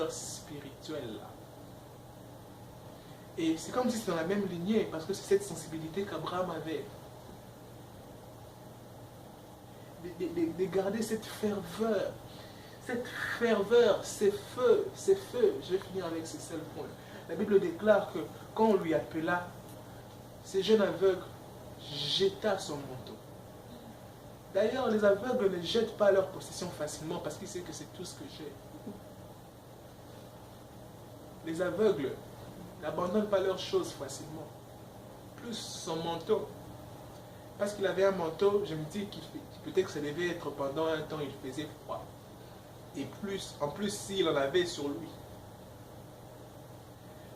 ferveur spirituelle-là. Et c'est comme si c'était dans la même lignée, parce que c'est cette sensibilité qu'Abraham avait. De garder cette ferveur, ces feux. Je vais finir avec ces seuls points. La Bible déclare que quand on lui appela, ce jeune aveugle jeta son manteau. D'ailleurs, les aveugles ne jettent pas leur possession facilement parce qu'ils savent que c'est tout ce que j'ai. Les aveugles n'abandonnent pas leurs choses facilement. Plus son manteau. Parce qu'il avait un manteau, je me dis qu'il peut-être que ça devait être pendant un temps, il faisait froid. Et plus, en plus, s'il en avait sur lui.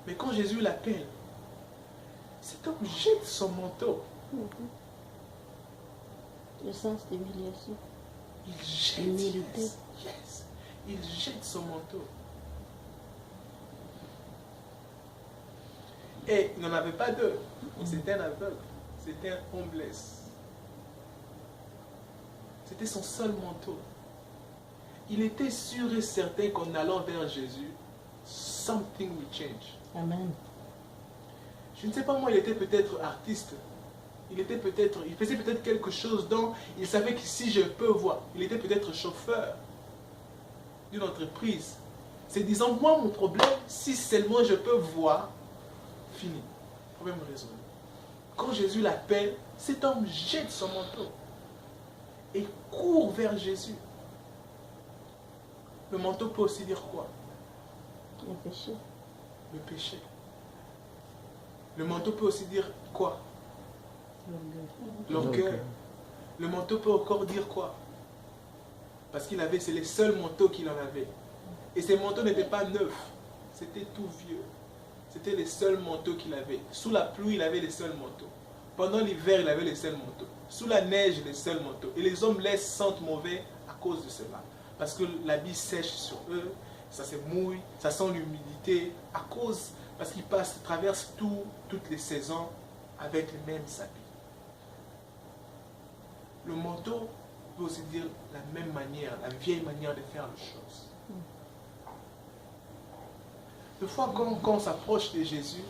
Mais quand Jésus l'appelle, cet homme jette son manteau. Le sens d'humiliation. Il jette. Yes. Il jette son manteau. Et il n'en avait pas deux. C'était un aveugle. C'était un homeless. C'était son seul manteau. Il était sûr et certain qu'en allant vers Jésus, something will change. Amen. Je ne sais pas, moi, il était peut-être artiste. Il faisait peut-être quelque chose dont il savait que si je peux voir, il était peut-être chauffeur d'une entreprise. C'est disant, moi, mon problème, si seulement je peux voir, fini. Problème résolu. Quand Jésus l'appelle, cet homme jette son manteau et court vers Jésus. Le manteau peut aussi dire quoi? Le péché. Le péché. Le manteau peut aussi dire quoi? L'orgueil. Le manteau peut encore dire quoi? Parce qu'il avait, c'est les seuls manteaux qu'il en avait. Et ces manteaux n'étaient pas neufs. C'était tout vieux. C'était les seuls manteaux qu'il avait. Sous la pluie, il avait les seuls manteaux. Pendant l'hiver, il avait les seuls manteaux. Sous la neige, les seuls manteaux. Et les hommes les sentent mauvais à cause de cela. Parce que l'habit sèche sur eux, ça se mouille, ça sent l'humidité. À cause, parce qu'ils traversent toutes les saisons avec les mêmes habits. Le manteau peut aussi dire la même manière, la vieille manière de faire les choses. Des fois, quand on s'approche de Jésus,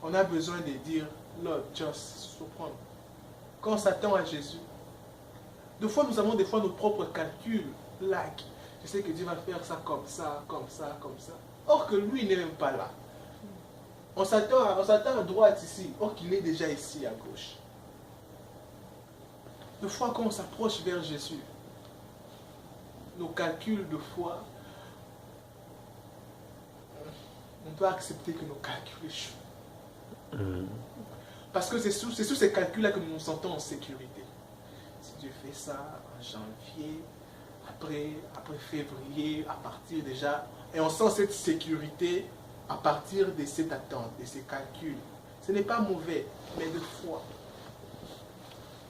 on a besoin de dire, Lord, just surprendre. Quand on s'attend à Jésus, des fois, nous avons nos propres calculs, like, je sais que Dieu va faire ça, comme ça, comme ça, comme ça. Or que lui, il n'est même pas là. On s'attend à droite ici, or qu'il est déjà ici à gauche. Des fois, quand on s'approche vers Jésus, nos calculs de foi, on doit accepter que nos calculs échouent. Parce que c'est sous ces calculs-là que nous nous sentons en sécurité. Si Dieu fait ça en janvier, après février, à partir déjà, et on sent cette sécurité à partir de cette attente, de ces calculs. Ce n'est pas mauvais, mais de foi.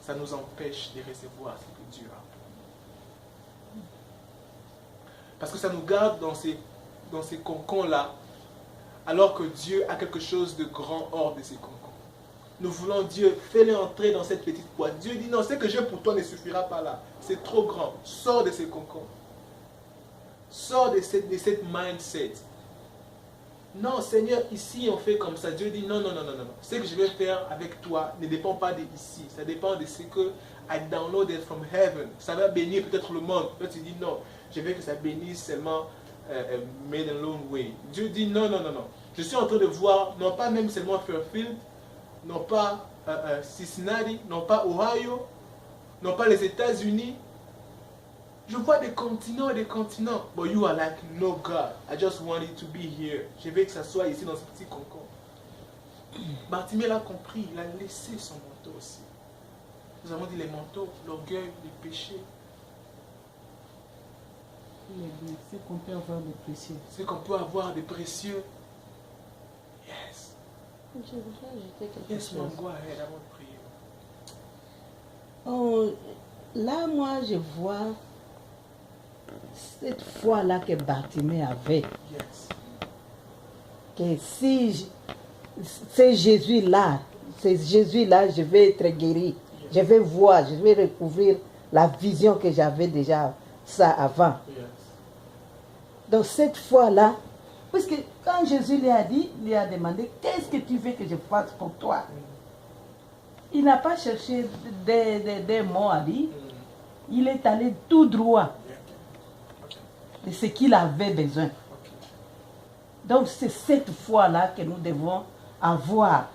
Ça nous empêche de recevoir ce que Dieu a. Parce que ça nous garde dans ces cocons-là, alors que Dieu a quelque chose de grand hors de ces cocons. Nous voulons Dieu, fais-le entrer dans cette petite boîte. Dieu dit non, ce que j'ai pour toi ne suffira pas là. C'est trop grand. Sors de ces cocons. Sors de cette mindset. Non, Seigneur, ici on fait comme ça. Dieu dit non. Ce que je vais faire avec toi ne dépend pas de ici. Ça dépend de ce que I downloaded from heaven. Ça va bénir peut-être le monde. Toi tu dis non, je veux que ça bénisse seulement made a long way. Dieu dit non. Je suis en train de voir, non pas même seulement Fairfield, non pas Cincinnati, non pas Ohio, non pas les États-Unis. Je vois des continents et des continents. But you are like, no God, I just want it to be here. Je veux que ça soit ici dans ce petit concombre. Bartimée l'a compris, il a laissé son manteau aussi. Nous avons dit les manteaux, l'orgueil, les péchés. C'est qu'on peut avoir de précieux. C'est qu'on peut avoir de précieux. Yes. Je voudrais ajouter quelque Yes, chose. mon go ahead, avant de prier. Oh, là, moi, je vois cette foi-là que Bartimée avait. Yes. Que si c'est Jésus-là, je vais être guéri. Je vais voir, je vais recouvrir la vision que j'avais déjà ça avant. Yes. Donc cette foi-là, parce que quand Jésus lui a dit, lui a demandé, qu'est-ce que tu veux que je fasse pour toi? Il n'a pas cherché des mots à dire. Il est allé tout droit de ce qu'il avait besoin. Donc c'est cette foi-là que nous devons avoir.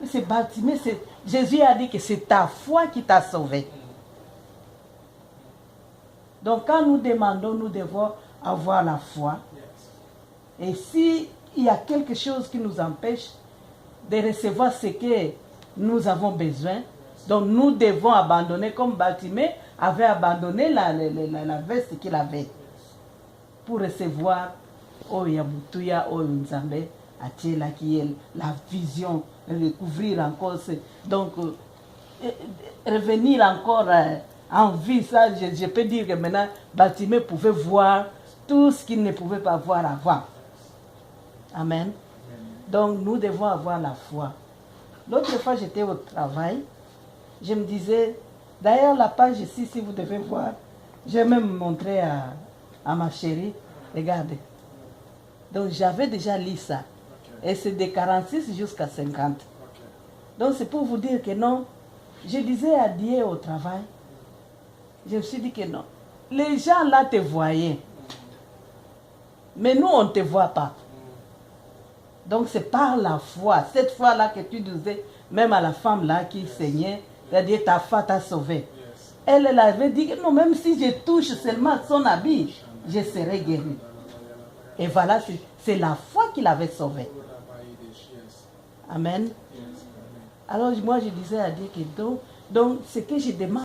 C'est Bartimée, Jésus a dit que c'est ta foi qui t'a sauvé. Donc quand nous demandons, nous devons avoir la foi. Et s'il y a quelque chose qui nous empêche de recevoir ce que nous avons besoin, donc nous devons abandonner, comme Bartimée avait abandonné la veste qu'il avait pour recevoir Oyabutuya, Oyunzambe, Atiela qui est la vision, découvrir encore. Donc, revenir encore en vie, ça, je peux dire que maintenant, Bartimée pouvait voir tout ce qu'il ne pouvait pas voir avant. Amen. Donc, nous devons avoir la foi. L'autre fois, j'étais au travail, je me disais, d'ailleurs, la page ici, si vous devez voir, j'ai même montré à ma chérie, regardez. Donc, j'avais déjà lu ça. Et c'est de 46 jusqu'à 50. Donc, c'est pour vous dire que non. Je disais à Dieu au travail, je me suis dit que non. Les gens là te voyaient. Mais nous, on ne te voit pas. Donc, c'est par la foi. Cette foi-là que tu disais, même à la femme là qui saignait, c'est-à-dire ta foi t'a sauvé. Elle avait dit que non, même si je touche seulement son habit, je serai guéri. Et voilà, c'est la foi qui l'avait sauvé. Amen. Alors moi, je disais à Dieu que donc ce que je demande,